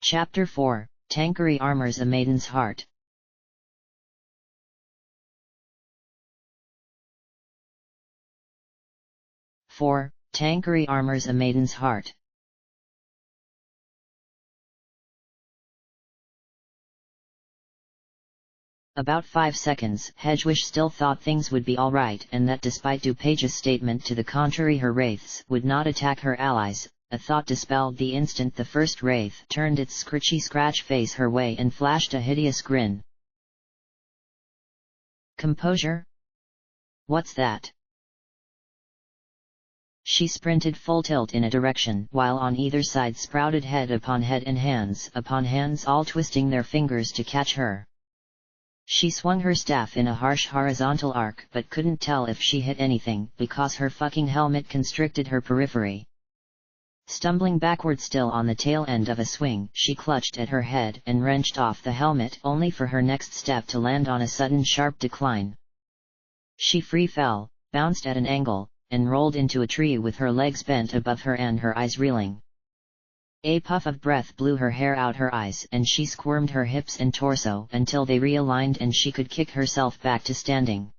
Chapter 4, Tankery Armors a Maiden's Heart. Tankery armors a maiden's heart. About 5 seconds, Hedgewish still thought things would be alright and that despite DuPage's statement to the contrary her wraiths would not attack her allies. A thought dispelled the instant the first wraith turned its scritchy scratch face her way and flashed a hideous grin. Composure? What's that? She sprinted full tilt in a direction, while on either side sprouted head upon head and hands upon hands, all twisting their fingers to catch her. She swung her staff in a harsh horizontal arc but couldn't tell if she hit anything because her fucking helmet constricted her periphery. Stumbling backward still on the tail end of a swing, she clutched at her head and wrenched off the helmet only for her next step to land on a sudden sharp decline. She free fell, bounced at an angle, and rolled into a tree with her legs bent above her and her eyes reeling. A puff of breath blew her hair out her eyes and she squirmed her hips and torso until they realigned and she could kick herself back to standing.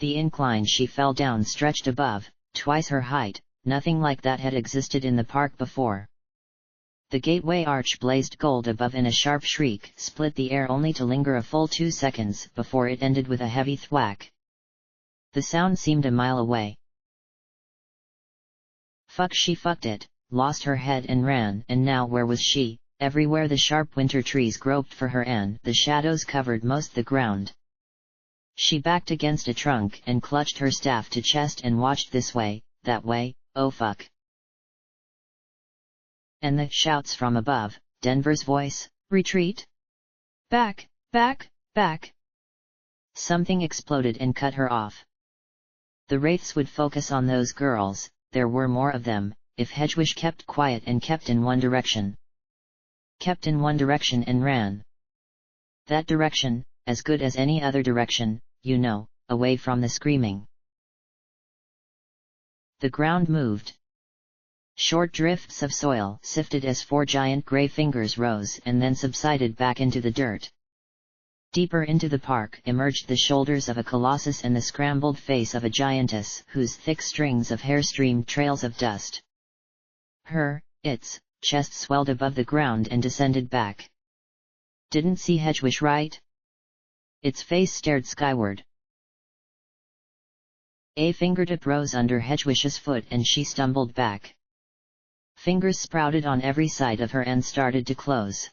The incline she fell down stretched above, twice her height. Nothing like that had existed in the park before. The gateway arch blazed gold above and a sharp shriek split the air only to linger a full 2 seconds before it ended with a heavy thwack. The sound seemed a mile away. Fuck, she fucked it, lost her head and ran, and now where was she? Everywhere the sharp winter trees groped for her and the shadows covered most the ground. She backed against a trunk and clutched her staff to chest and watched this way, that way. Oh fuck. And the shouts from above, Denver's voice, retreat? Back, back, back. Something exploded and cut her off. The wraiths would focus on those girls, there were more of them, if Hedgewish kept quiet and kept in one direction. Kept in one direction and ran. That direction, as good as any other direction, you know, away from the screaming. The ground moved. Short drifts of soil sifted as 4 giant gray fingers rose and then subsided back into the dirt. Deeper into the park emerged the shoulders of a colossus and the scrambled face of a giantess whose thick strings of hair streamed trails of dust. Its chest swelled above the ground and descended back. Didn't see Hedgewish right? Its face stared skyward. A fingertip rose under Hedgewish's foot and she stumbled back. Fingers sprouted on every side of her and started to close.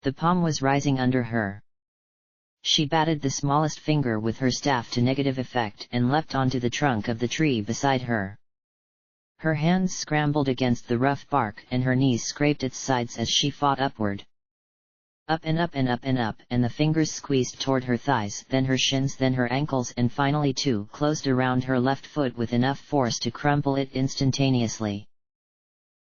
The palm was rising under her. She batted the smallest finger with her staff to negative effect and leapt onto the trunk of the tree beside her. Her hands scrambled against the rough bark and her knees scraped its sides as she fought upward. Up and up and up and up, and the fingers squeezed toward her thighs, then her shins, then her ankles, and finally 2 closed around her left foot with enough force to crumple it instantaneously.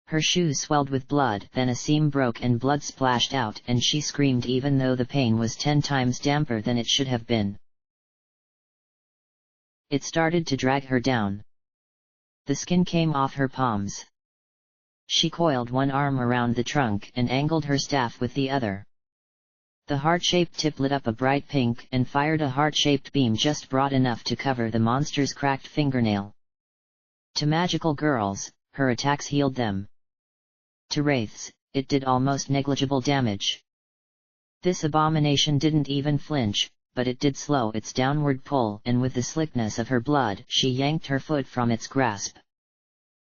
Her shoe swelled with blood, then a seam broke and blood splashed out, and she screamed even though the pain was 10 times damper than it should have been. It started to drag her down. The skin came off her palms. She coiled one arm around the trunk and angled her staff with the other. The heart-shaped tip lit up a bright pink and fired a heart-shaped beam just broad enough to cover the monster's cracked fingernail. To magical girls, her attacks healed them. To wraiths, it did almost negligible damage. This abomination didn't even flinch, but it did slow its downward pull, and with the slickness of her blood, she yanked her foot from its grasp.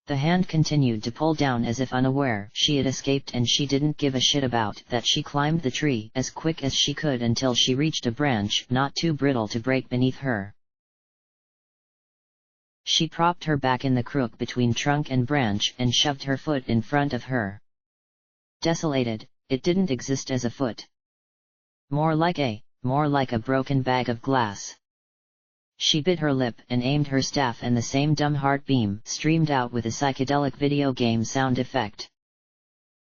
The hand continued to pull down as if unaware she had escaped, and she didn't give a shit about that. She climbed the tree as quick as she could until she reached a branch not too brittle to break beneath her. She propped her back in the crook between trunk and branch and shoved her foot in front of her. Desolated, it didn't exist as a foot. More like a broken bag of glass. She bit her lip and aimed her staff, and the same dumb heart beam streamed out with a psychedelic video game sound effect.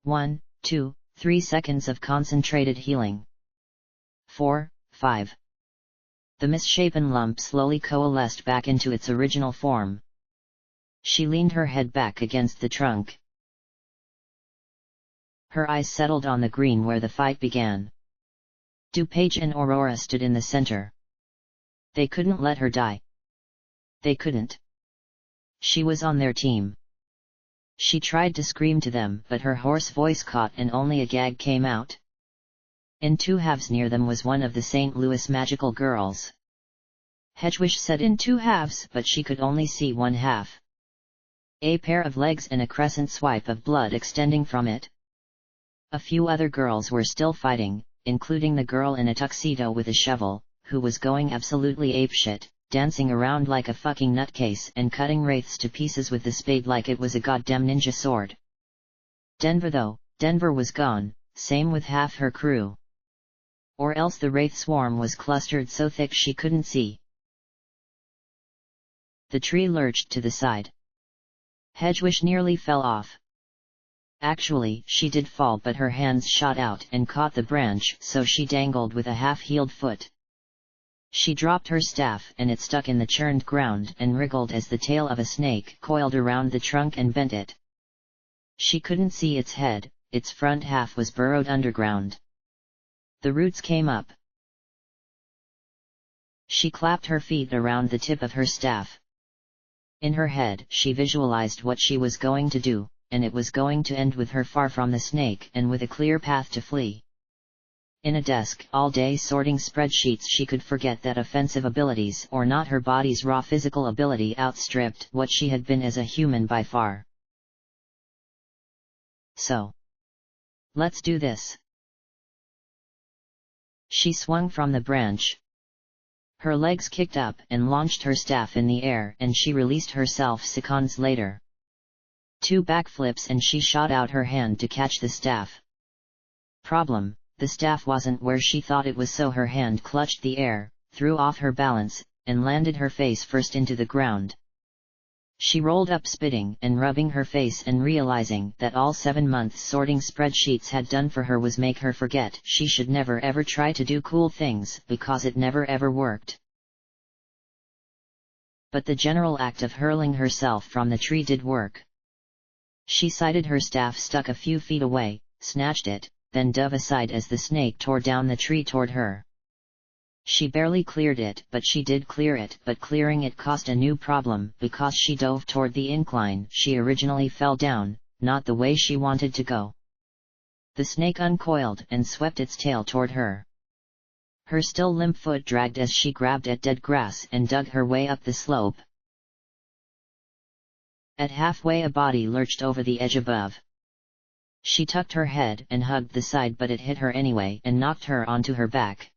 1, 2, 3 seconds of concentrated healing. 4, 5. The misshapen lump slowly coalesced back into its original form. She leaned her head back against the trunk. Her eyes settled on the green where the fight began. DuPage and Aurora stood in the center. They couldn't let her die. They couldn't. She was on their team. She tried to scream to them, but her hoarse voice caught and only a gag came out. In two halves near them was one of the St. Louis magical girls. Hedwig said in two halves, but she could only see one half. A pair of legs and a crescent swipe of blood extending from it. A few other girls were still fighting, including the girl in a tuxedo with a shovel, who was going absolutely apeshit, dancing around like a fucking nutcase and cutting wraiths to pieces with the spade like it was a goddamn ninja sword. Denver was gone, same with half her crew. Or else the wraith swarm was clustered so thick she couldn't see. The tree lurched to the side. Hedwig nearly fell off. Actually, she did fall, but her hands shot out and caught the branch, so she dangled with a half-healed foot. She dropped her staff and it stuck in the churned ground and wriggled as the tail of a snake coiled around the trunk and bent it. She couldn't see its head, its front half was burrowed underground. The roots came up. She clapped her feet around the tip of her staff. In her head, she visualized what she was going to do, and it was going to end with her far from the snake and with a clear path to flee. In a desk all day sorting spreadsheets, she could forget that offensive abilities or not, her body's raw physical ability outstripped what she had been as a human by far. So, let's do this. She swung from the branch. Her legs kicked up and launched her staff in the air, and she released herself seconds later. 2 backflips and she shot out her hand to catch the staff. Problem: the staff wasn't where she thought it was, so her hand clutched the air, threw off her balance, and landed her face first into the ground. She rolled up spitting and rubbing her face and realizing that all 7 months sorting spreadsheets had done for her was make her forget she should never ever try to do cool things, because it never ever worked. But the general act of hurling herself from the tree did work. She sighted her staff stuck a few feet away, snatched it, then dove aside as the snake tore down the tree toward her. She barely cleared it, but she did clear it, but clearing it caused a new problem, because she dove toward the incline she originally fell down, not the way she wanted to go. The snake uncoiled and swept its tail toward her. Her still limp foot dragged as she grabbed at dead grass and dug her way up the slope. At halfway, a body lurched over the edge above. She tucked her head and hugged the side, but it hit her anyway and knocked her onto her back.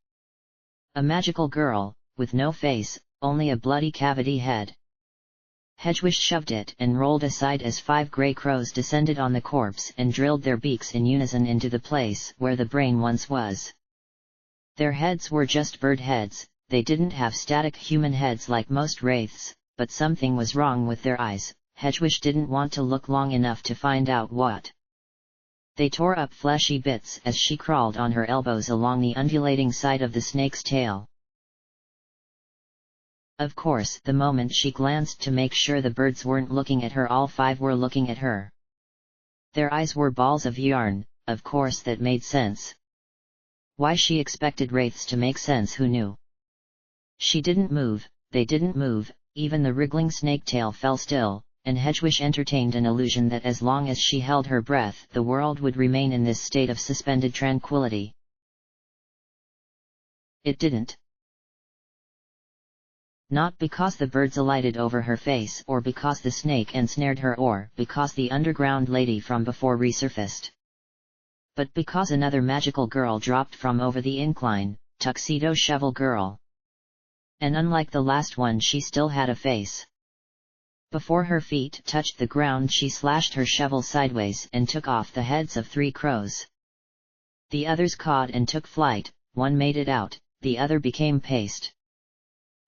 A magical girl, with no face, only a bloody cavity head. Hedwig shoved it and rolled aside as 5 gray crows descended on the corpse and drilled their beaks in unison into the place where the brain once was. Their heads were just bird heads, they didn't have static human heads like most wraiths, but something was wrong with their eyes. Hedwig didn't want to look long enough to find out what. They tore up fleshy bits as she crawled on her elbows along the undulating side of the snake's tail. Of course, the moment she glanced to make sure the birds weren't looking at her, all 5 were looking at her. Their eyes were balls of yarn, of course that made sense. Why she expected wraiths to make sense, who knew? She didn't move, they didn't move, even the wriggling snake tail fell still, and Hedwig entertained an illusion that as long as she held her breath, the world would remain in this state of suspended tranquility. It didn't. Not because the birds alighted over her face, or because the snake ensnared her, or because the underground lady from before resurfaced. But because another magical girl dropped from over the incline, Tuxedo Shovel Girl. And unlike the last one, she still had a face. Before her feet touched the ground, she slashed her shovel sideways and took off the heads of 3 crows. The others caught and took flight, one made it out, the other became paste.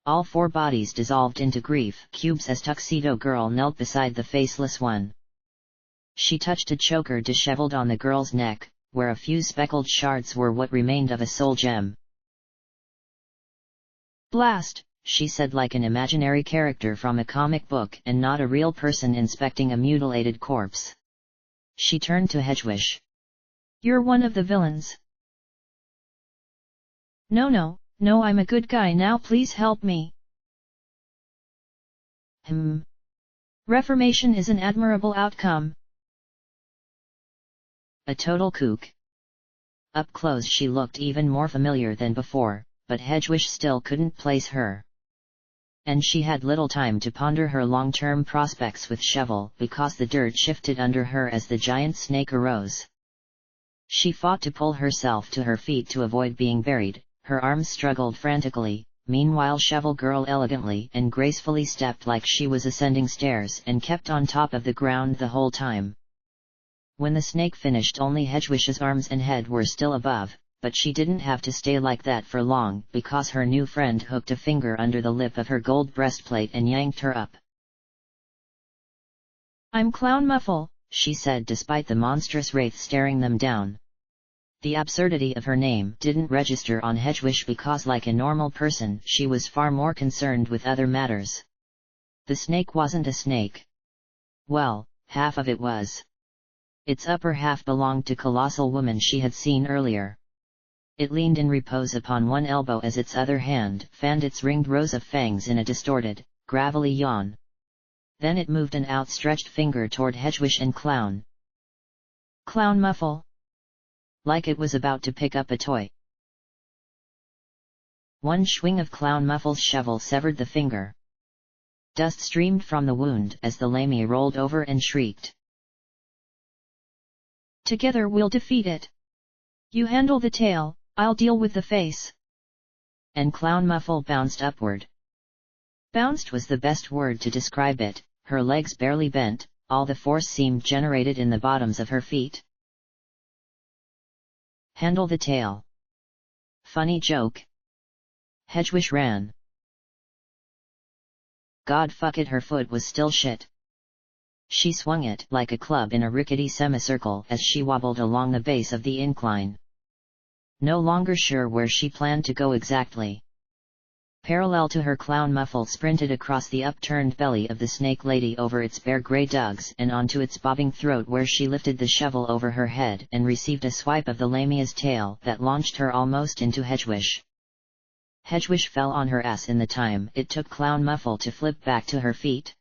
All 4 bodies dissolved into grief cubes as Tuxedo Girl knelt beside the faceless one. She touched a choker disheveled on the girl's neck, where a few speckled shards were what remained of a soul gem. "Blast," she said, like an imaginary character from a comic book and not a real person inspecting a mutilated corpse. She turned to Hedwig. You're one of the villains. No, I'm a good guy now, please help me. Reformation is an admirable outcome. A total kook. Up close she looked even more familiar than before, but Hedwig still couldn't place her. And she had little time to ponder her long-term prospects with Shovel because the dirt shifted under her as the giant snake arose. She fought to pull herself to her feet to avoid being buried, her arms struggled frantically, meanwhile Shovel Girl elegantly and gracefully stepped like she was ascending stairs and kept on top of the ground the whole time. When the snake finished, only Hedwig's arms and head were still above, but she didn't have to stay like that for long because her new friend hooked a finger under the lip of her gold breastplate and yanked her up. I'm Clown Muffle, she said despite the monstrous wraith staring them down. The absurdity of her name didn't register on Hedwig because like a normal person she was far more concerned with other matters. The snake wasn't a snake. Well, half of it was. Its upper half belonged to colossal woman she had seen earlier. It leaned in repose upon one elbow as its other hand fanned its ringed rows of fangs in a distorted, gravelly yawn. Then it moved an outstretched finger toward Hedwig and Clown. Clown Muffle. Like it was about to pick up a toy. One swing of Clown Muffle's shovel severed the finger. Dust streamed from the wound as the lamia rolled over and shrieked. Together we'll defeat it. You handle the tail, I'll deal with the face. And Clown Muffle bounced upward. Bounced was the best word to describe it, her legs barely bent, all the force seemed generated in the bottoms of her feet. Handle the tail. Funny joke. Hedwig ran. God fuck it, her foot was still shit. She swung it like a club in a rickety semicircle as she wobbled along the base of the incline. No longer sure where she planned to go exactly. Parallel to her, Clown Muffle sprinted across the upturned belly of the snake lady over its bare grey dugs and onto its bobbing throat, where she lifted the shovel over her head and received a swipe of the lamia's tail that launched her almost into Hedwig. Hedwig fell on her ass in the time it took Clown Muffle to flip back to her feet.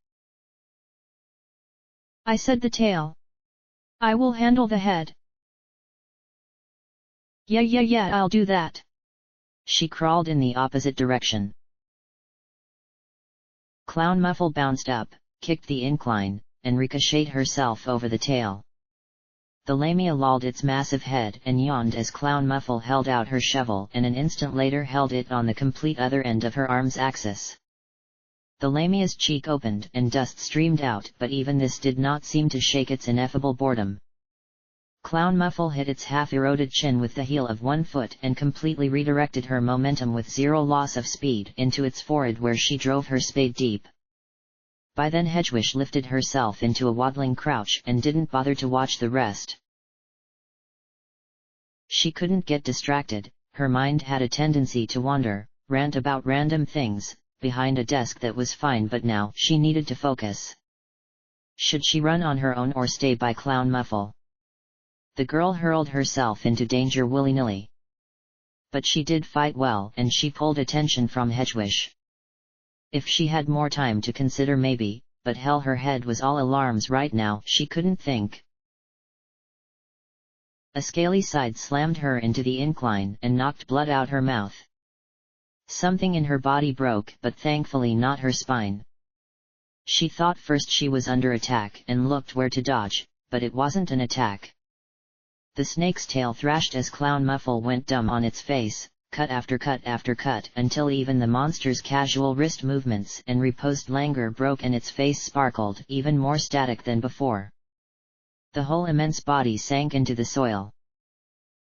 I said the tail. I will handle the head. Yeah, I'll do that. She crawled in the opposite direction. Clown Muffle bounced up, kicked the incline, and ricocheted herself over the tail. The lamia lolled its massive head and yawned as Clown Muffle held out her shovel and an instant later held it on the complete other end of her arm's axis. The lamia's cheek opened and dust streamed out, but even this did not seem to shake its ineffable boredom. Clown Muffle hit its half-eroded chin with the heel of one foot and completely redirected her momentum with zero loss of speed into its forehead, where she drove her spade deep. By then Hedwig lifted herself into a waddling crouch and didn't bother to watch the rest. She couldn't get distracted, her mind had a tendency to wander, rant about random things, behind a desk that was fine, but now she needed to focus. Should she run on her own or stay by Clown Muffle? The girl hurled herself into danger willy-nilly. But she did fight well, and she pulled attention from Hedwig. If she had more time to consider maybe, but hell, her head was all alarms right now, she couldn't think. A scaly side slammed her into the incline and knocked blood out her mouth. Something in her body broke, but thankfully not her spine. She thought first she was under attack and looked where to dodge, but it wasn't an attack. The snake's tail thrashed as Clown Muffle went dumb on its face, cut after cut after cut, until even the monster's casual wrist movements and reposed languor broke and its face sparkled, even more static than before. The whole immense body sank into the soil.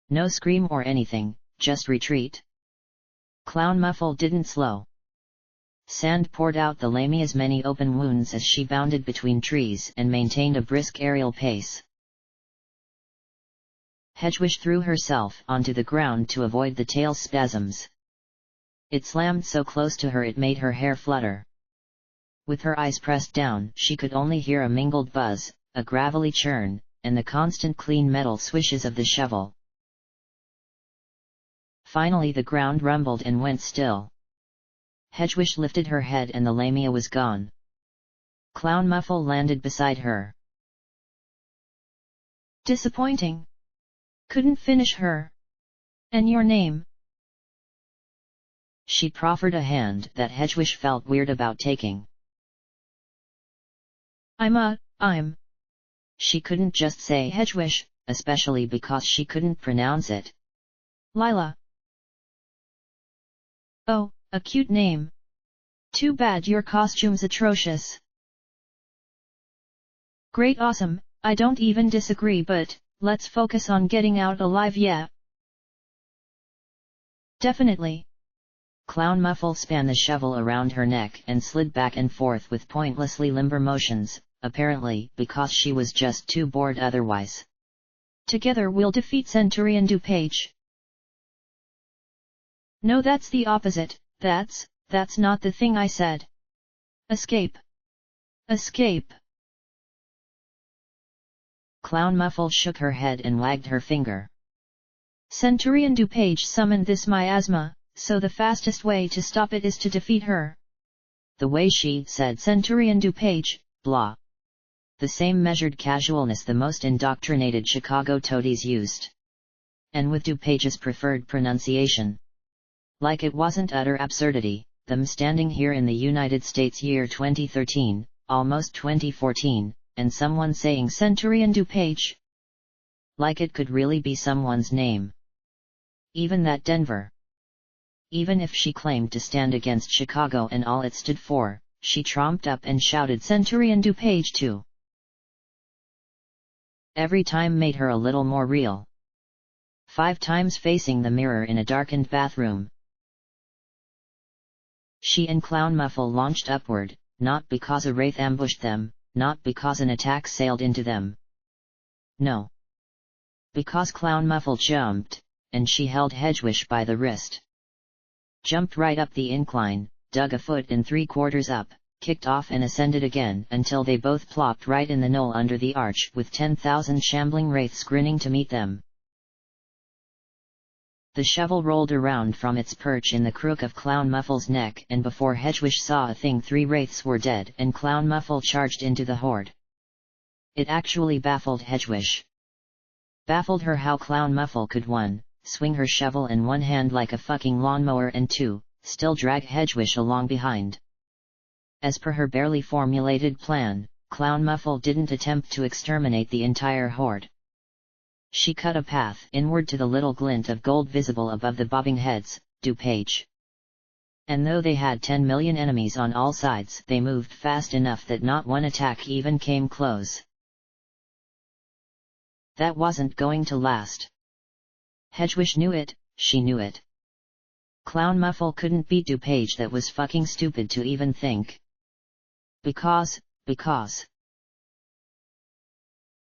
No scream or anything, just retreat. Clown Muffle didn't slow. Sand poured out the lamia's many open wounds as she bounded between trees and maintained a brisk aerial pace. Hedwig threw herself onto the ground to avoid the tail's spasms. It slammed so close to her it made her hair flutter. With her eyes pressed down, she could only hear a mingled buzz, a gravelly churn, and the constant clean metal swishes of the shovel. Finally the ground rumbled and went still. Hedgewish lifted her head and the lamia was gone. Clown Muffle landed beside her. Disappointing. Couldn't finish her. And your name? She proffered a hand that Hedgewish felt weird about taking. I'm. She couldn't just say Hedgewish, especially because she couldn't pronounce it. Lila. Oh, a cute name. Too bad your costume's atrocious. Great, awesome, I don't even disagree, but let's focus on getting out alive, yeah. Definitely. Clown Muffle span the shovel around her neck and slid back and forth with pointlessly limber motions, apparently because she was just too bored otherwise. Together we'll defeat Centurion DuPage. No, that's the opposite, that's not the thing I said. Escape. Escape. Clown Muffle shook her head and wagged her finger. Centurion DuPage summoned this miasma, so the fastest way to stop it is to defeat her. The way she said Centurion DuPage, blah. The same measured casualness the most indoctrinated Chicago toadies used. And with DuPage's preferred pronunciation. Like it wasn't utter absurdity, them standing here in the United States year 2013, almost 2014, and someone saying Centurion DuPage. Like it could really be someone's name. Even that Denver. Even if she claimed to stand against Chicago and all it stood for, she tromped up and shouted Centurion DuPage too. Every time made her a little more real. 5 times facing the mirror in a darkened bathroom. She and Clown Muffle launched upward, not because a wraith ambushed them, not because an attack sailed into them. No. Because Clown Muffle jumped, and she held Hedgewish by the wrist. Jumped right up the incline, dug a foot and 3/4 up, kicked off and ascended again until they both plopped right in the knoll under the arch with 10,000 shambling wraiths grinning to meet them. The shovel rolled around from its perch in the crook of Clown Muffle's neck, and before Hedgewish saw a thing 3 wraiths were dead and Clown Muffle charged into the horde. It actually baffled Hedgewish. Baffled her how Clown Muffle could 1. Swing her shovel in one hand like a fucking lawnmower and 2. Still drag Hedgewish along behind. As per her barely formulated plan, Clown Muffle didn't attempt to exterminate the entire horde. She cut a path inward to the little glint of gold visible above the bobbing heads, DuPage. And though they had 10 million enemies on all sides, they moved fast enough that not one attack even came close. That wasn't going to last. Hedgewish knew it, she knew it. Clown Muffle couldn't beat DuPage, that was fucking stupid to even think. Because.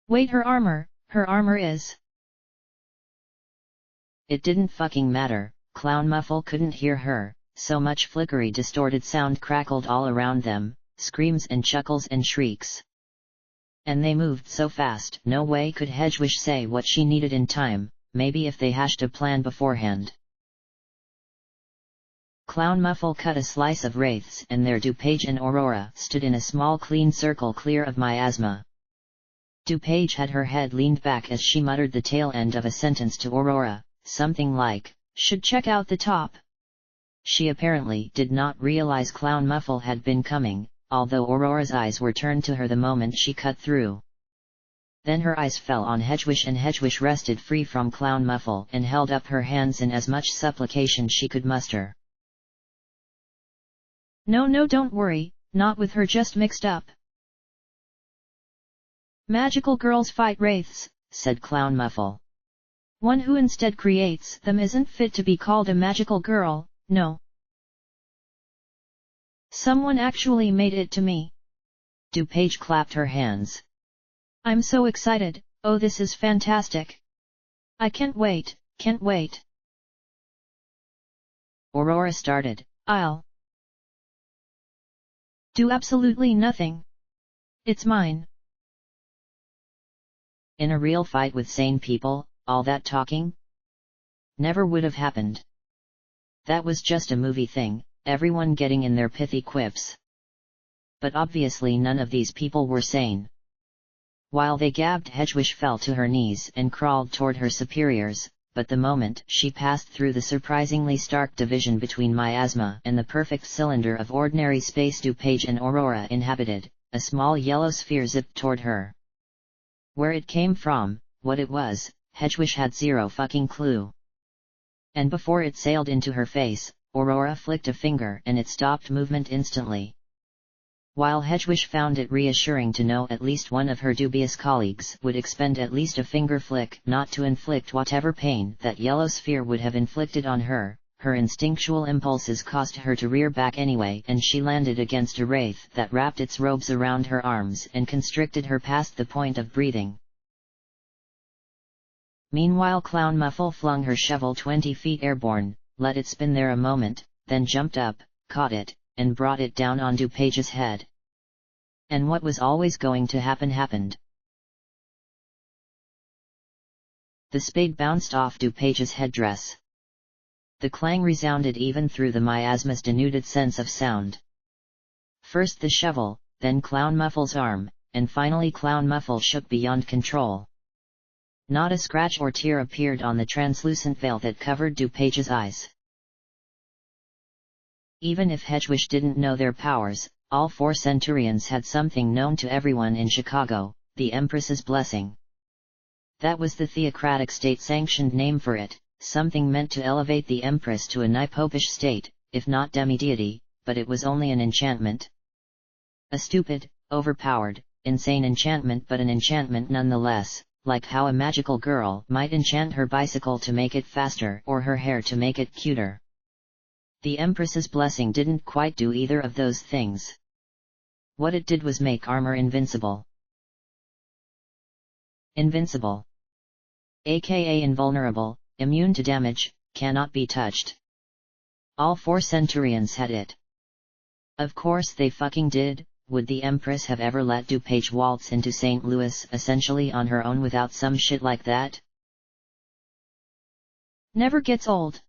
Wait, her armor is. It didn't fucking matter, Clown Muffle couldn't hear her, so much flickery distorted sound crackled all around them, screams and chuckles and shrieks. And they moved so fast, no way could Hedgewish say what she needed in time, maybe if they hashed a plan beforehand. Clown Muffle cut a slice of wraiths, and there DuPage and Aurora stood in a small clean circle clear of miasma. DuPage had her head leaned back as she muttered the tail end of a sentence to Aurora, something like, "Should check out the top." She apparently did not realize Clown Muffle had been coming, although Aurora's eyes were turned to her the moment she cut through. Then her eyes fell on Hedgewish, and Hedgewish rested free from Clown Muffle and held up her hands in as much supplication she could muster. No, don't worry, not with her, just mixed up. Magical girls fight wraiths, said Clown Muffle. One who instead creates them isn't fit to be called a magical girl, no. Someone actually made it to me. DuPage clapped her hands. I'm so excited, oh this is fantastic. I can't wait. Aurora started. I'll do absolutely nothing. It's mine. In a real fight with sane people, all that talking? Never would have happened. That was just a movie thing, everyone getting in their pithy quips. But obviously none of these people were sane. While they gabbed, Hedwig fell to her knees and crawled toward her superiors, but the moment she passed through the surprisingly stark division between miasma and the perfect cylinder of ordinary space DuPage and Aurora inhabited, a small yellow sphere zipped toward her. Where it came from, what it was, Hedwig had zero fucking clue. And before it sailed into her face, Aurora flicked a finger and it stopped movement instantly. While Hedwig found it reassuring to know at least one of her dubious colleagues would expend at least a finger flick not to inflict whatever pain that yellow sphere would have inflicted on her, her instinctual impulses caused her to rear back anyway, and she landed against a wraith that wrapped its robes around her arms and constricted her past the point of breathing. Meanwhile, Clown Muffle flung her shovel 20 feet airborne, let it spin there a moment, then jumped up, caught it, and brought it down on DuPage's head. And what was always going to happen happened. The spade bounced off DuPage's headdress. The clang resounded even through the miasma's denuded sense of sound. First the shovel, then Clown Muffle's arm, and finally Clown Muffle shook beyond control. Not a scratch or tear appeared on the translucent veil that covered DuPage's eyes. Even if Hedwig didn't know their powers, all 4 Centurions had something known to everyone in Chicago, the Empress's blessing. That was the theocratic state-sanctioned name for it, something meant to elevate the Empress to a nigh-popish state, if not demi-deity, but it was only an enchantment. A stupid, overpowered, insane enchantment, but an enchantment nonetheless, like how a magical girl might enchant her bicycle to make it faster or her hair to make it cuter. The Empress's blessing didn't quite do either of those things. What it did was make armor invincible. Invincible. AKA invulnerable, immune to damage, cannot be touched. All 4 Centurions had it. Of course they fucking did. Would the Empress have ever let DuPage waltz into St. Louis essentially on her own without some shit like that? Never gets old.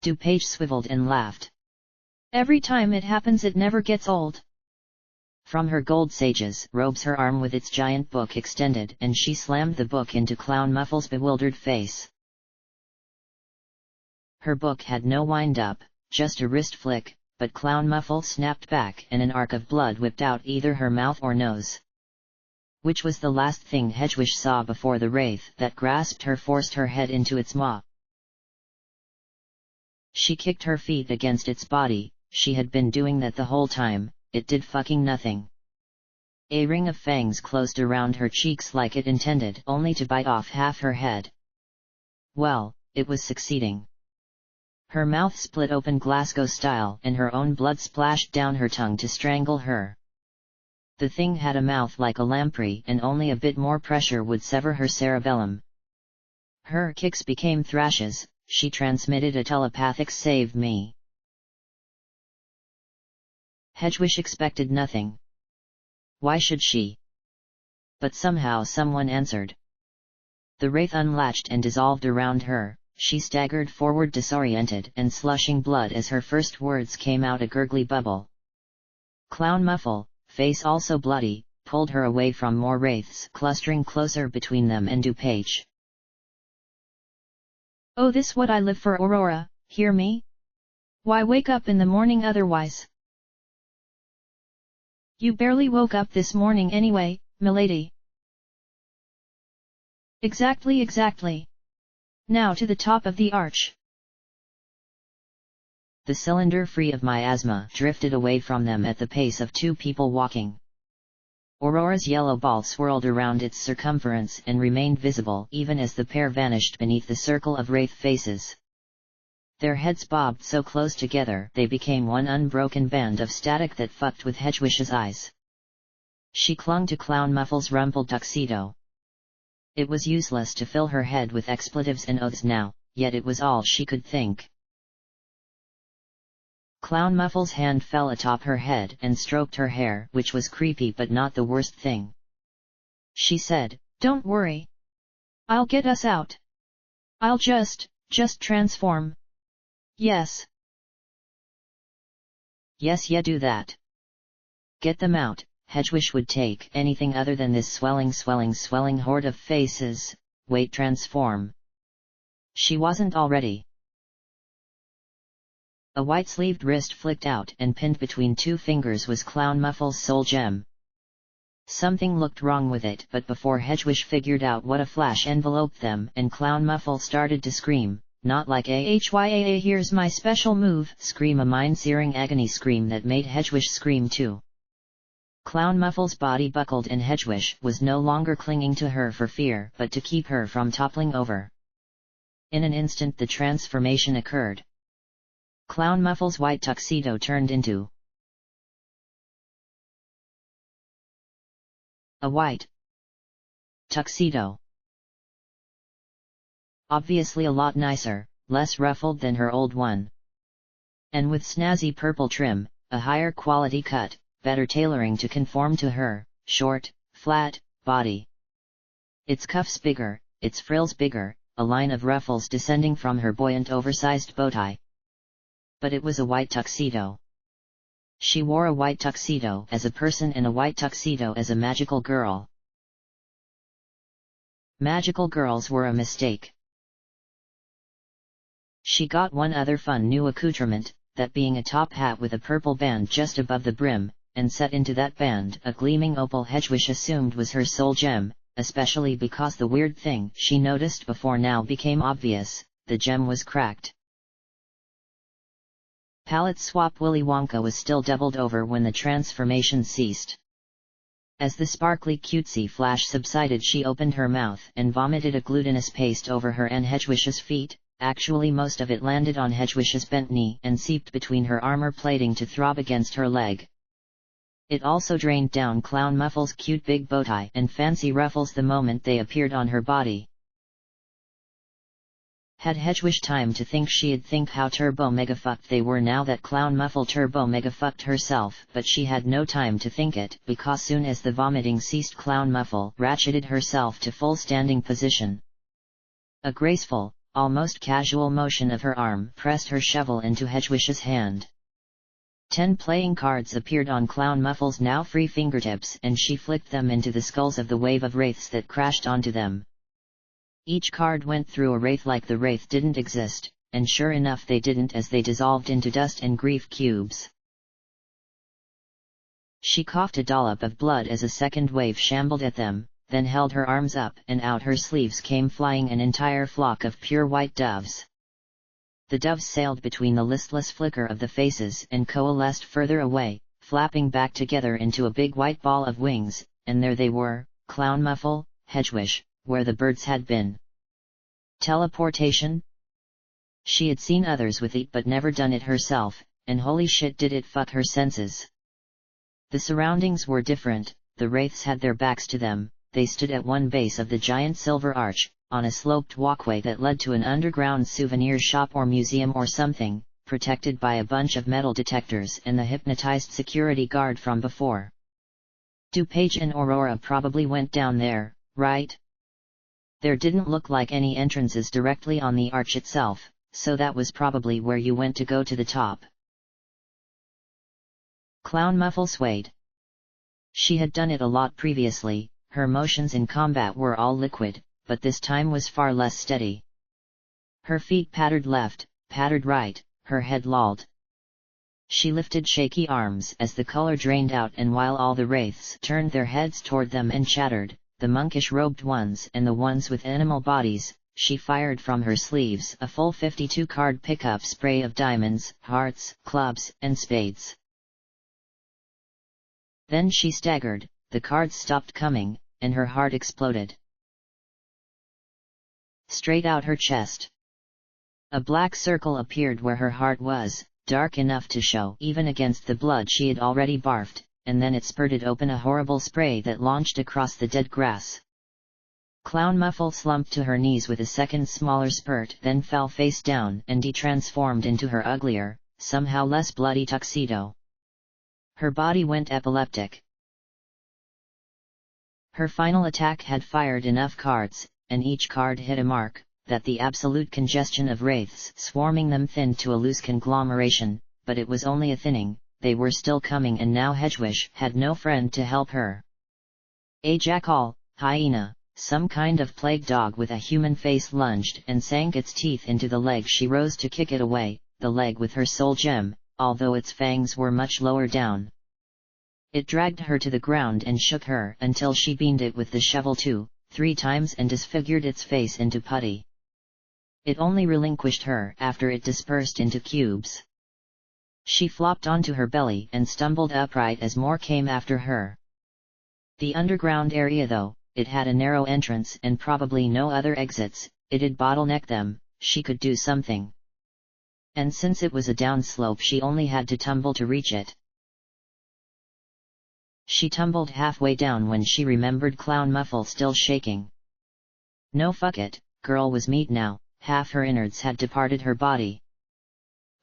DuPage swiveled and laughed. Every time it happens it never gets old. From her gold sage's robes her arm with its giant book extended, and she slammed the book into Clown Muffle's bewildered face. Her book had no wind-up, just a wrist flick, but Clown Muffle snapped back and an arc of blood whipped out either her mouth or nose. Which was the last thing Hedwig saw before the wraith that grasped her forced her head into its maw. She kicked her feet against its body. She had been doing that the whole time. It did fucking nothing. A ring of fangs closed around her cheeks like it intended only to bite off half her head. Well, it was succeeding. Her mouth split open Glasgow style and her own blood splashed down her tongue to strangle her. The thing had a mouth like a lamprey and only a bit more pressure would sever her cerebellum. Her kicks became thrashes, she transmitted a telepathic "save me." Hedwig expected nothing. Why should she? But somehow someone answered. The wraith unlatched and dissolved around her. She staggered forward disoriented and slushing blood as her first words came out, a gurgly bubble. Clown Muffle, face also bloody, pulled her away from more wraiths clustering closer between them and DuPage. Oh, this what I live for, Aurora, hear me? Why wake up in the morning otherwise? You barely woke up this morning anyway, milady. Exactly. Now to the top of the arch. The cylinder, free of miasma, drifted away from them at the pace of 2 people walking. Aurora's yellow ball swirled around its circumference and remained visible even as the pair vanished beneath the circle of wraith faces. Their heads bobbed so close together they became one unbroken band of static that fucked with Hedwig's eyes. She clung to Clown Muffle's rumpled tuxedo. It was useless to fill her head with expletives and oaths now, yet it was all she could think. Clown Muffle's hand fell atop her head and stroked her hair, which was creepy but not the worst thing. She said, Don't worry. I'll get us out. I'll just transform. Yes. Yes, yeah, do that. Get them out. Hedwig would take anything other than this swelling horde of faces. Wait, transform. She wasn't all ready. A white-sleeved wrist flicked out and pinned between two fingers was Clown Muffle's soul gem. Something looked wrong with it, but before Hedwig figured out what a flash enveloped them and Clown Muffle started to scream, not like a here's my special move scream, a mind-searing agony scream that made Hedwig scream too. Clown Muffle's body buckled and Hedwig was no longer clinging to her for fear but to keep her from toppling over. In an instant the transformation occurred. Clown Muffle's white tuxedo turned into a white tuxedo. Obviously a lot nicer, less ruffled than her old one. And with snazzy purple trim, a higher quality cut, better tailoring to conform to her short, flat body. Its cuffs bigger, its frills bigger, a line of ruffles descending from her buoyant oversized bowtie. But it was a white tuxedo. She wore a white tuxedo as a person and a white tuxedo as a magical girl. Magical girls were a mistake. She got one other fun new accoutrement, that being a top hat with a purple band just above the brim, and set into that band a gleaming opal Hedwig assumed was her soul gem, especially because the weird thing she noticed before now became obvious, the gem was cracked. Palette swap Willy Wonka was still doubled over when the transformation ceased. As the sparkly cutesy flash subsided, she opened her mouth and vomited a glutinous paste over her and Hedwig's feet. Actually most of it landed on Hedwig's bent knee and seeped between her armor plating to throb against her leg. It also drained down Clown Muffle's cute big bowtie and fancy ruffles the moment they appeared on her body. Had Hedwig time to think, she'd think how turbo mega fucked they were now that Clown Muffle turbo mega fucked herself, but she had no time to think it, because soon as the vomiting ceased Clown Muffle ratcheted herself to full standing position. A graceful, almost casual motion of her arm pressed her shovel into Hedwig's hand. 10 playing cards appeared on Clown Muffle's now free fingertips and she flicked them into the skulls of the wave of wraiths that crashed onto them. Each card went through a wraith like the wraith didn't exist, and sure enough they didn't as they dissolved into dust and grief cubes. She coughed a dollop of blood as a second wave shambled at them, then held her arms up and out her sleeves came flying an entire flock of pure white doves. The doves sailed between the listless flicker of the faces and coalesced further away, flapping back together into a big white ball of wings, and there they were, Clown Muffle, Hedwig, where the birds had been. Teleportation? She had seen others with it but never done it herself, and holy shit did it fuck her senses. The surroundings were different, the wraiths had their backs to them, they stood at one base of the giant silver arch, on a sloped walkway that led to an underground souvenir shop or museum or something, protected by a bunch of metal detectors and the hypnotized security guard from before. DuPage and Aurora probably went down there, right? There didn't look like any entrances directly on the arch itself, so that was probably where you went to go to the top. Clown Muffle swayed. She had done it a lot previously, her motions in combat were all liquid, but this time was far less steady. Her feet pattered left, pattered right, her head lolled. She lifted shaky arms as the color drained out, and while all the wraiths turned their heads toward them and chattered, the monkish robed ones and the ones with animal bodies, she fired from her sleeves a full 52-card pickup spray of diamonds, hearts, clubs, and spades. Then she staggered, the cards stopped coming, and her heart exploded. Straight out her chest. A black circle appeared where her heart was, dark enough to show even against the blood she had already barfed, and then it spurted open a horrible spray that launched across the dead grass. Clown Muffle slumped to her knees with a second smaller spurt, then fell face down and de-transformed into her uglier, somehow less bloody tuxedo. Her body went epileptic. Her final attack had fired enough cards, and each card hit a mark, that the absolute congestion of wraiths swarming them thinned to a loose conglomeration, but it was only a thinning, they were still coming, and now Hedgewish had no friend to help her. A jackal, hyena, some kind of plague dog with a human face lunged and sank its teeth into the leg. She rose to kick it away, the leg with her soul gem, although its fangs were much lower down. It dragged her to the ground and shook her until she beamed it with the shovel 2-3 times and disfigured its face into putty. It only relinquished her after it dispersed into cubes. She flopped onto her belly and stumbled upright as more came after her. The underground area, though, it had a narrow entrance and probably no other exits, it'd bottleneck them. She could do something. And since it was a downslope, she only had to tumble to reach it. She tumbled halfway down when she remembered Clown Muffle still shaking. No, fuck it, girl was meat now, half her innards had departed her body.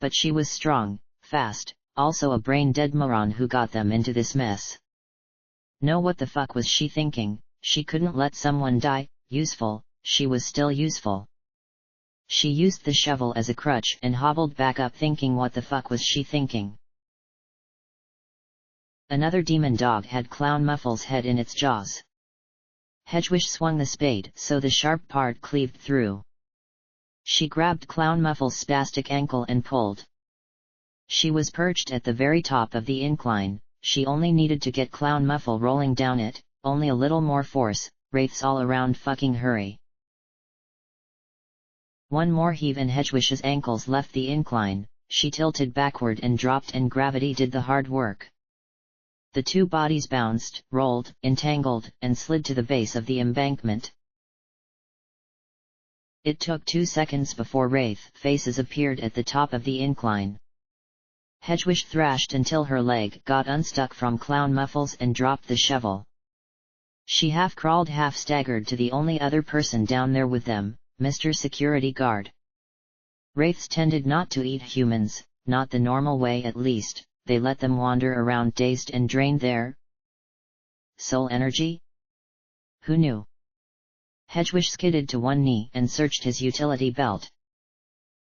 But she was strong, fast, also a brain-dead moron who got them into this mess. No, what the fuck was she thinking? She couldn't let someone die. Useful, she was still useful. She used the shovel as a crutch and hobbled back up, thinking, what the fuck was she thinking? Another demon dog had Clown Muffle's head in its jaws. Hedgewish swung the spade so the sharp part cleaved through. She grabbed Clown Muffle's spastic ankle and pulled. She was perched at the very top of the incline. She only needed to get Clown Muffle rolling down it, only a little more force. Wraiths all around, fucking hurry. One more heave and Hedgewish's ankles left the incline. She tilted backward and dropped, and gravity did the hard work. The two bodies bounced, rolled, entangled, and slid to the base of the embankment. It took 2 seconds before wraith faces appeared at the top of the incline. Hedgewish thrashed until her leg got unstuck from Clown Muffle's and dropped the shovel. She half crawled, half staggered to the only other person down there with them, Mr. Security Guard. Wraiths tended not to eat humans, not the normal way at least. They let them wander around dazed and drained their soul energy? Who knew? Hedgewish skidded to one knee and searched his utility belt.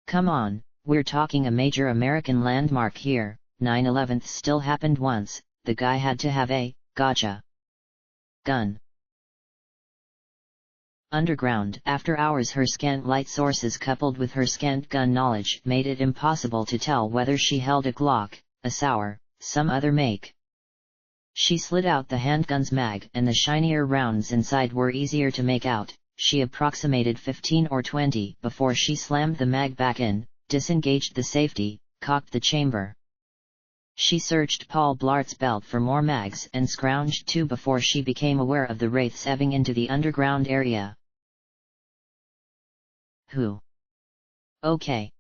Come on, we're talking a major American landmark here. 9/11 still happened once. The guy had to have a gotcha gun. Underground, after hours, her scant light sources coupled with her scant gun knowledge made it impossible to tell whether she held a Glock, a Sauer, some other make. She slid out the handgun's mag, and the shinier rounds inside were easier to make out. She approximated 15 or 20 before she slammed the mag back in, disengaged the safety, cocked the chamber. She searched Paul Blart's belt for more mags and scrounged 2 before she became aware of the wraiths ebbing into the underground area. Who? Okay.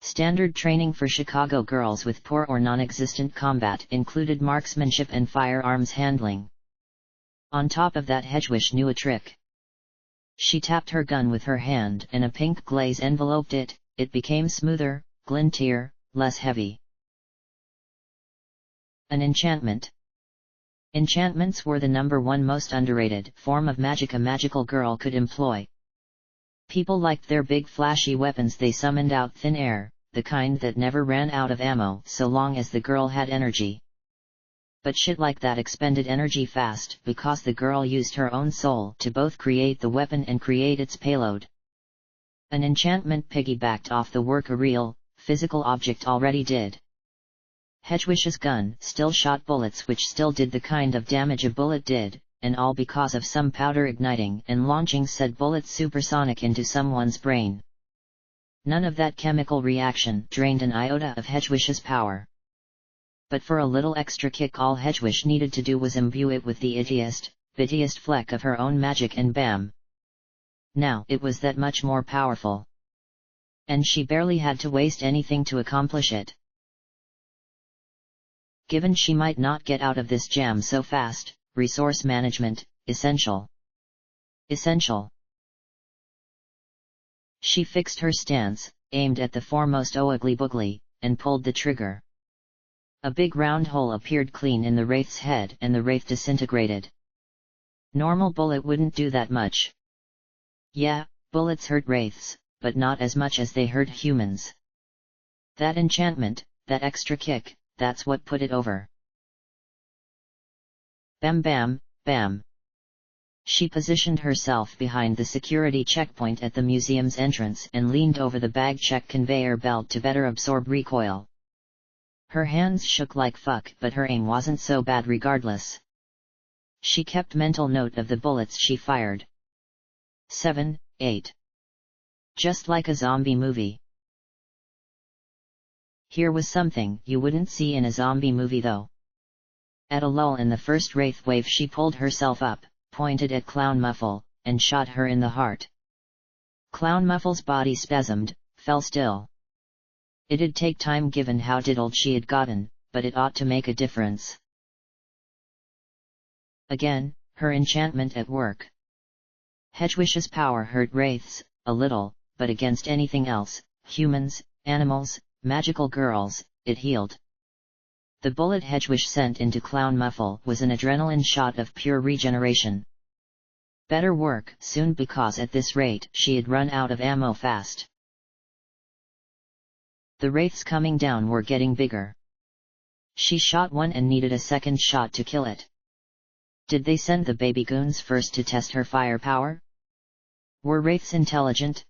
Standard training for Chicago girls with poor or non-existent combat included marksmanship and firearms handling. On top of that, Hedgewish knew a trick. She tapped her gun with her hand and a pink glaze enveloped it. It became smoother, glintier, less heavy. An enchantment. Enchantments were the #1 most underrated form of magic a magical girl could employ. People liked their big flashy weapons they summoned out thin air, the kind that never ran out of ammo so long as the girl had energy. But shit like that expended energy fast because the girl used her own soul to both create the weapon and create its payload. An enchantment piggybacked off the work a real, physical object already did. Hedgewish's gun still shot bullets which still did the kind of damage a bullet did, and all because of some powder igniting and launching said bullets supersonic into someone's brain. None of that chemical reaction drained an iota of Hedgewish's power. But for a little extra kick, all Hedgewish needed to do was imbue it with the bittiest fleck of her own magic, and bam! Now it was that much more powerful. And she barely had to waste anything to accomplish it. Given she might not get out of this jam so fast, resource management, essential. Essential. She fixed her stance, aimed at the foremost oogly boogly, and pulled the trigger. A big round hole appeared clean in the wraith's head and the wraith disintegrated. Normal bullet wouldn't do that much. Yeah, bullets hurt wraiths, but not as much as they hurt humans. That enchantment, that extra kick, that's what put it over. Bam bam, bam. She positioned herself behind the security checkpoint at the museum's entrance and leaned over the bag check conveyor belt to better absorb recoil. Her hands shook like fuck, but her aim wasn't so bad regardless. She kept mental note of the bullets she fired. 7, 8. Just like a zombie movie. Here was something you wouldn't see in a zombie movie though. At a lull in the first wraith wave, she pulled herself up, pointed at Clown Muffle, and shot her in the heart. Clown Muffle's body spasmed, fell still. It'd take time given how diddled she had gotten, but it ought to make a difference. Again, her enchantment at work. Hedgewish's power hurt wraiths, a little, but against anything else, humans, animals, magical girls, it healed. The bullet Hedgewish sent into Clown Muffle was an adrenaline shot of pure regeneration. Better work soon, because at this rate she had run out of ammo fast. The wraiths coming down were getting bigger. She shot one and needed a second shot to kill it. Did they send the baby goons first to test her firepower? Were wraiths intelligent?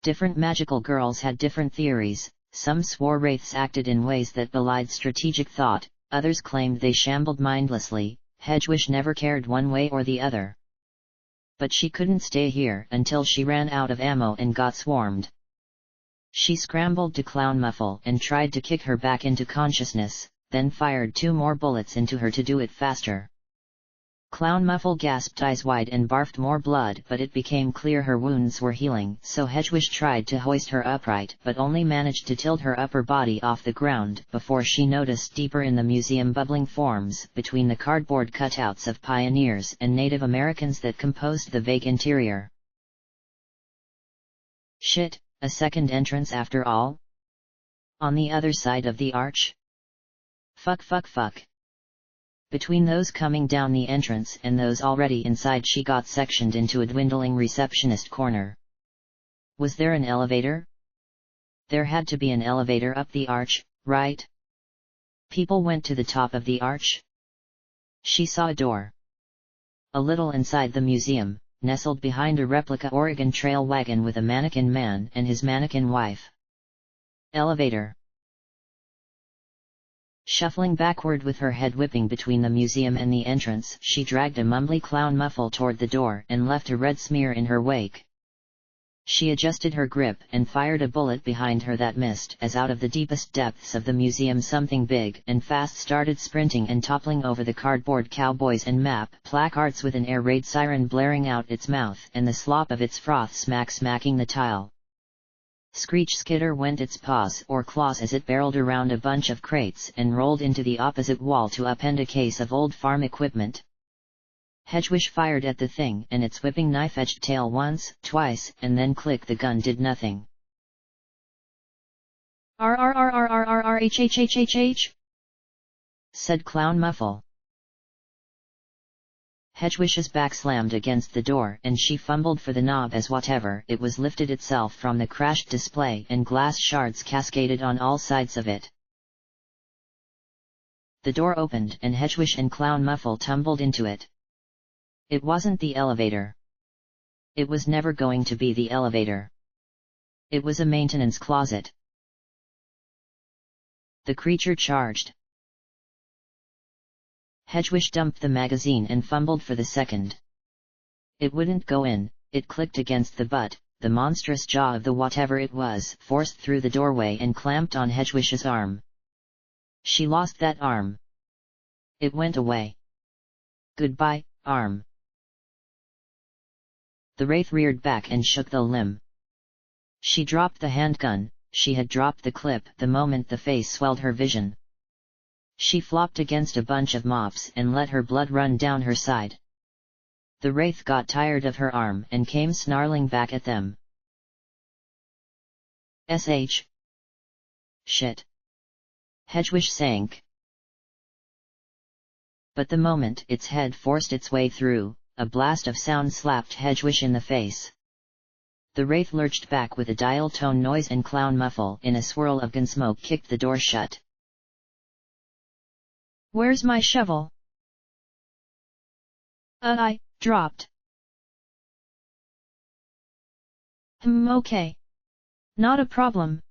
Different magical girls had different theories. Some swore wraiths acted in ways that belied strategic thought, others claimed they shambled mindlessly. Hedgewish never cared one way or the other. But she couldn't stay here until she ran out of ammo and got swarmed. She scrambled to Clown Muffle and tried to kick her back into consciousness, then fired 2 more bullets into her to do it faster. Clown Muffle gasped eyes wide and barfed more blood, but it became clear her wounds were healing, so Hedgewish tried to hoist her upright but only managed to tilt her upper body off the ground before she noticed deeper in the museum bubbling forms between the cardboard cutouts of pioneers and Native Americans that composed the vague interior. Shit, a second entrance after all? On the other side of the arch? Fuck. Between those coming down the entrance and those already inside, she got sectioned into a dwindling receptionist corner. Was there an elevator? There had to be an elevator up the arch, right? People went to the top of the arch? She saw a door. A little inside the museum, nestled behind a replica Oregon Trail wagon with a mannequin man and his mannequin wife. Elevator. Shuffling backward with her head whipping between the museum and the entrance, she dragged a mumbly Clown Muffle toward the door and left a red smear in her wake. She adjusted her grip and fired a bullet behind her that missed, as out of the deepest depths of the museum something big and fast started sprinting and toppling over the cardboard cowboys and map placards with an air raid siren blaring out its mouth and the slop of its froth smacking the tile. Screech skitter went its paws or claws as it barreled around a bunch of crates and rolled into the opposite wall to upend a case of old farm equipment. Hedgewish fired at the thing and its whipping knife-edged tail once, twice, and then click. The gun did nothing. RRRRRRRHHHHH, said Clown Muffle. Hedgewish's back slammed against the door and she fumbled for the knob as whatever it was lifted itself from the crashed display and glass shards cascaded on all sides of it. The door opened and Hedgewish and Clown Muffle tumbled into it. It wasn't the elevator. It was never going to be the elevator. It was a maintenance closet. The creature charged. Hedgewish dumped the magazine and fumbled for the second. It wouldn't go in. It clicked against the butt. The monstrous jaw of the whatever it was forced through the doorway and clamped on Hedgewish's arm. She lost that arm. It went away. Goodbye, arm. The wraith reared back and shook the limb. She dropped the handgun. She had dropped the clip the moment the face swelled her vision. She flopped against a bunch of mops and let her blood run down her side. The wraith got tired of her arm and came snarling back at them. Shit. Hedgewish sank. But the moment its head forced its way through, a blast of sound slapped Hedgewish in the face. The wraith lurched back with a dial tone noise and Clown Muffle in a swirl of gunsmoke kicked the door shut. Where's my shovel? I dropped. Okay. Not a problem.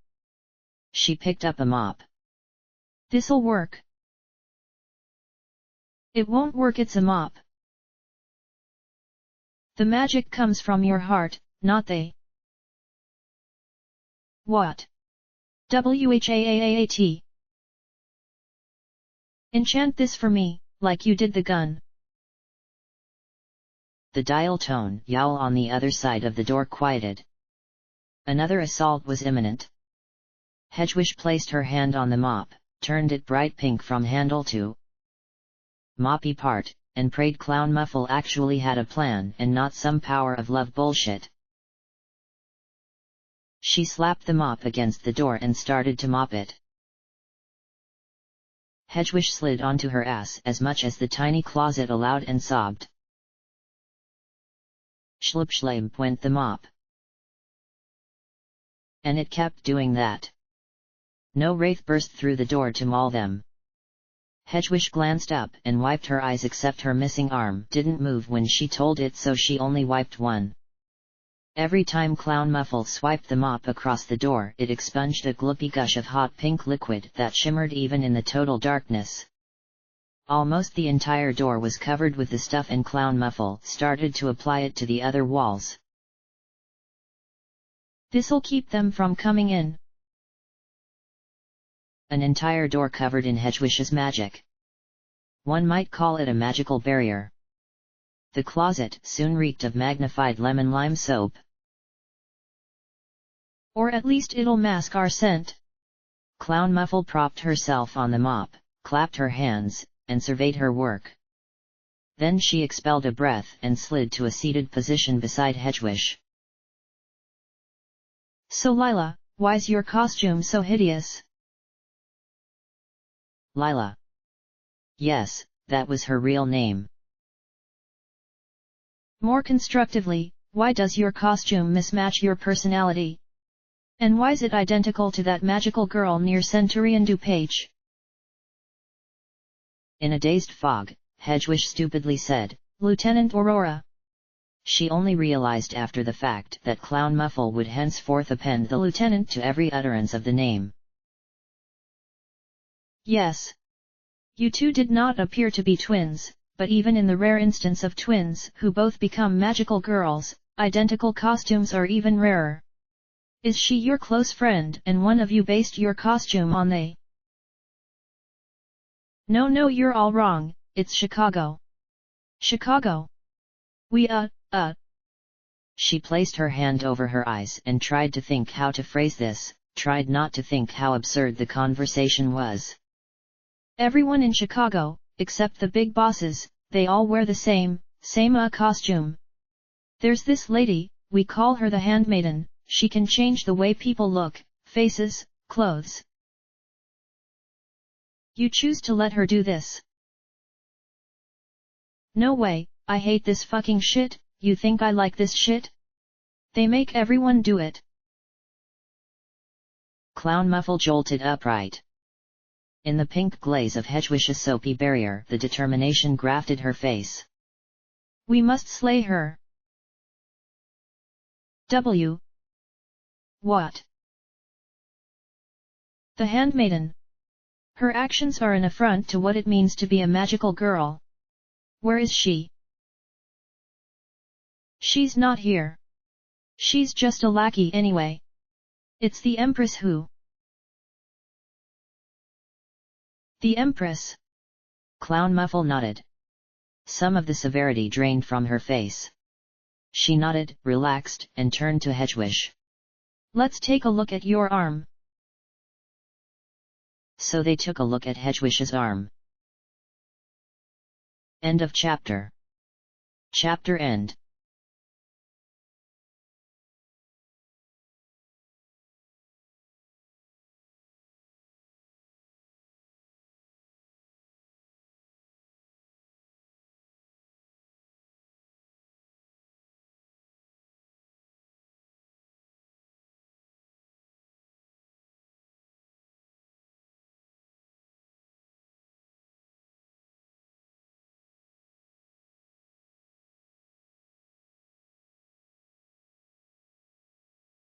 She picked up a mop. This'll work. It won't work, it's a mop. The magic comes from your heart, not they. What? WHAAAT. Enchant this for me, like you did the gun. The dial tone yowl on the other side of the door quieted. Another assault was imminent. Hedgewish placed her hand on the mop, turned it bright pink from handle to moppy part, and prayed Clown Muffle actually had a plan and not some power of love bullshit. She slapped the mop against the door and started to mop it. Hedgewish slid onto her ass as much as the tiny closet allowed and sobbed. Shlop shlab went the mop. And it kept doing that. No wraith burst through the door to maul them. Hedgewish glanced up and wiped her eyes, except her missing arm didn't move when she told it, so she only wiped one. Every time Clown Muffle swiped the mop across the door, it expunged a gloopy gush of hot pink liquid that shimmered even in the total darkness. Almost the entire door was covered with the stuff, and Clown Muffle started to apply it to the other walls. This'll keep them from coming in. An entire door covered in Hedgewish's magic. One might call it a magical barrier. The closet soon reeked of magnified lemon lime soap. Or at least it'll mask our scent. Clown Muffle propped herself on the mop, clapped her hands, and surveyed her work. Then she expelled a breath and slid to a seated position beside Hedgewish. So Lila, why's your costume so hideous? Lila. Yes, that was her real name. More constructively, why does your costume mismatch your personality? And why's it identical to that magical girl near Centurion DuPage? In a dazed fog, Hedgewish stupidly said, Lieutenant Aurora. She only realized after the fact that Clown Muffle would henceforth append the lieutenant to every utterance of the name. Yes. You two did not appear to be twins, but even in the rare instance of twins who both become magical girls, identical costumes are even rarer. Is she your close friend and one of you based your costume on they? No, you're all wrong, it's Chicago. Chicago. We She placed her hand over her eyes and tried to think how to phrase this, tried not to think how absurd the conversation was. Everyone in Chicago, except the big bosses, they all wear the same costume. There's this lady, we call her the Handmaiden, she can change the way people look, faces, clothes. You choose to let her do this? No way, I hate this fucking shit, you think I like this shit? They make everyone do it. Clown Muffle jolted upright. In the pink glaze of Hedgewish's soapy barrier, the determination grafted her face. We must slay her. What? The Handmaiden. Her actions are an affront to what it means to be a magical girl. Where is she? She's not here. She's just a lackey anyway. It's the Empress who... The Empress. Clown Muffle nodded. Some of the severity drained from her face. She nodded, relaxed, and turned to Hedgewish. Let's take a look at your arm. So they took a look at Hedgewish's arm. End of chapter. Chapter end.